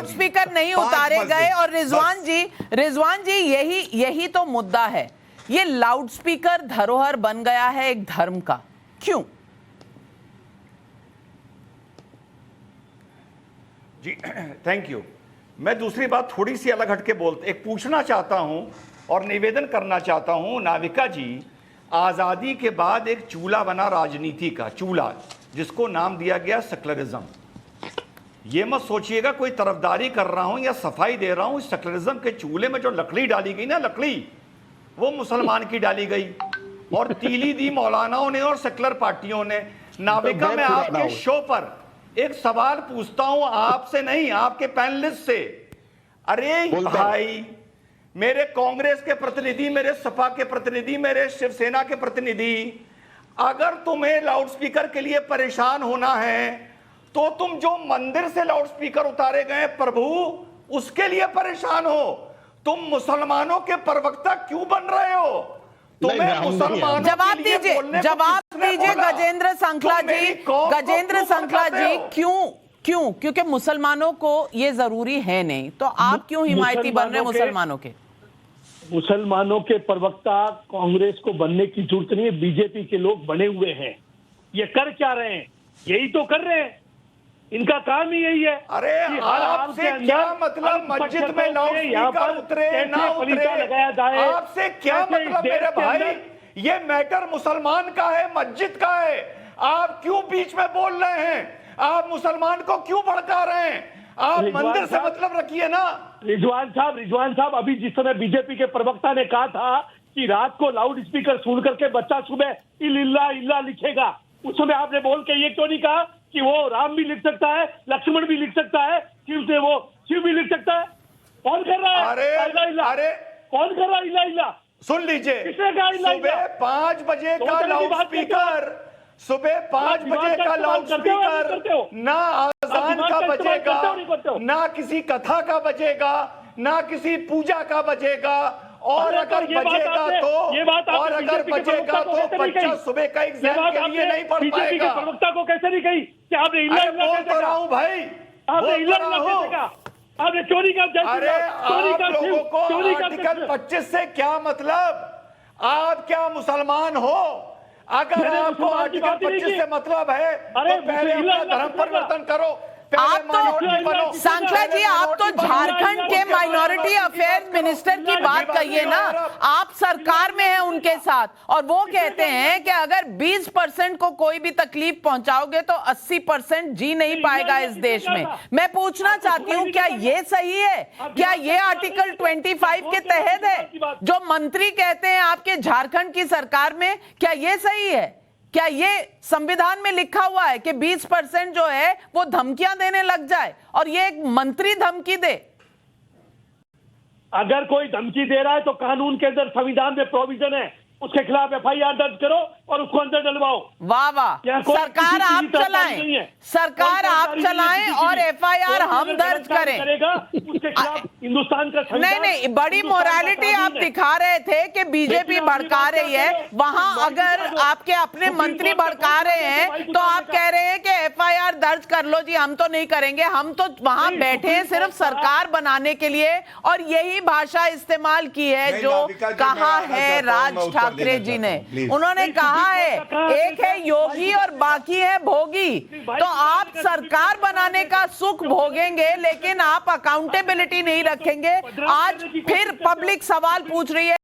Loud speaker नहीं उतारे गए। और रिजवान जी यही तो मुद्दा है। ये लाउड स्पीकर धरोहर बन गया है एक धर्म का, क्यों? जी थैंक यू। मैं दूसरी बात थोड़ी सी अलग हटके एक पूछना चाहता हूं और निवेदन करना चाहता हूं। नाविका जी, आजादी के बाद एक चूल्हा बना राजनीति का, चूल्हा जिसको नाम दिया गया सेक्युलरिज्म। ये मत सोचिएगा कोई तरफदारी कर रहा हूं या सफाई दे रहा हूं। इस सेक्युलरिज्म के चूल्हे में जो लकड़ी डाली गई ना, लकड़ी वो मुसलमान की डाली गई और तीली दी मौलानाओं ने और सेक्युलर पार्टियों ने। नाविका, मैं आपके शो पर एक सवाल पूछता हूं, आपसे नहीं, आपके पैनलिस्ट से। अरे भाई, मेरे कांग्रेस के प्रतिनिधि, मेरे सपा के प्रतिनिधि, मेरे शिवसेना के प्रतिनिधि, अगर तुम्हें लाउडस्पीकर के लिए परेशान होना है तो तुम जो मंदिर से लाउडस्पीकर उतारे गए प्रभु, उसके लिए परेशान हो। तुम मुसलमानों के प्रवक्ता क्यों बन रहे हो? तुम्हें मुसलमानों जवाब दीजिए गजेंद्र सांखला जी, क्यों? क्योंकि मुसलमानों को ये जरूरी है नहीं, तो आप क्यों हिमायती बन रहे हैं मुसलमानों के? मुसलमानों के प्रवक्ता कांग्रेस को बनने की जरूरत नहीं है, बीजेपी के लोग बने हुए हैं। ये कर क्या रहे हैं? यही तो कर रहे हैं, इनका काम ही यही है। अरे आपसे क्या मतलब मस्जिद में लाउडस्पीकर उतरे ना उतरे, आपसे क्या मतलब मेरे भाई? ये मैटर मुसलमान का है, मस्जिद का है। आप क्यों बीच में बोल रहे हैं? आप मुसलमान को क्यों भड़का रहे हैं? आप मंदिर से मतलब रखिए ना। रिजवान साहब, अभी जिस समय बीजेपी के प्रवक्ता ने कहा था कि रात को लाउड स्पीकर सुन करके बच्चा सुबह इल्ला इल्ला लिखेगा, उस समय आपने बोल के ये क्यों नहीं कहा कि वो राम भी लिख सकता है, लक्ष्मण भी लिख सकता है, शिव भी लिख सकता है? कौन कर रहा है? अरे कौन कर रहा है इल्ला इल्ला? सुन लीजिए, किसने कहा इल्ला इल्ला? सुबह 5 बजे का लाउडस्पीकर, सुबह 5 बजे का लाउडस्पीकर ना आजान का बजेगा, ना किसी कथा का बजेगा, ना किसी पूजा का बजेगा। और अगर बजेगा तो बच्चा सुबह का एग्जाम के लिए नहीं पढ़ पाएगा। प्रवक्ता को कैसे नहीं कही कि आपने इल्ला इल्ला बोल तो रहा हूं भाई, आपने इल्ला इल्ला कैसे कहा? आपने चोरी का, अरे आप लोगों को आर्टिकल 25 से क्या मतलब? आप क्या मुसलमान हो? अगर आपको आर्टिकल 25 से मतलब है तो पहले अपना धर्म परिवर्तन करो। आप तो सांखला जी, आप तो झारखंड के माइनॉरिटी अफेयर्स मिनिस्टर की बात कहिए ना। आप सरकार में हैं उनके साथ, और वो कहते हैं कि अगर 20% को कोई भी तकलीफ पहुंचाओगे तो 80% जी नहीं पाएगा इस देश में। मैं पूछना चाहती हूं, क्या ये सही है? क्या ये आर्टिकल 25 के तहत है जो मंत्री कहते हैं आपके झारखंड की सरकार में? क्या ये सही है? क्या ये संविधान में लिखा हुआ है कि 20% जो है वो धमकियां देने लग जाए और ये एक मंत्री धमकी दे? अगर कोई धमकी दे रहा है तो कानून के अंदर, संविधान में प्रोविजन है, उसके खिलाफ FIR दर्ज करो और उसको अंदर डलवाओ। वाह वाह, सरकार आप चलाएं, सरकार आप चलाएं और FIR हम दर्ज करें। उसके खिलाफ हिंदुस्तान का नहीं, बड़ी मोरालिटी आप दिखा रहे थे कि बीजेपी भड़का रही है। वहां अगर आपके अपने मंत्री भड़का रहे हैं तो आप कह रहे हैं कि FIR दर्ज कर लो। जी हम तो नहीं करेंगे, हम तो वहां बैठे हैं सिर्फ सरकार बनाने के लिए। और यही भाषा इस्तेमाल की है जो कहा है राज ठाकरे जी ने। उन्होंने कहा है एक है योगी और बाकी है भोगी। तो आप सरकार बनाने का सुख भोगेंगे लेकिन आप अकाउंटेबिलिटी नहीं रखेंगे। आज फिर पब्लिक सवाल पूछ रही है।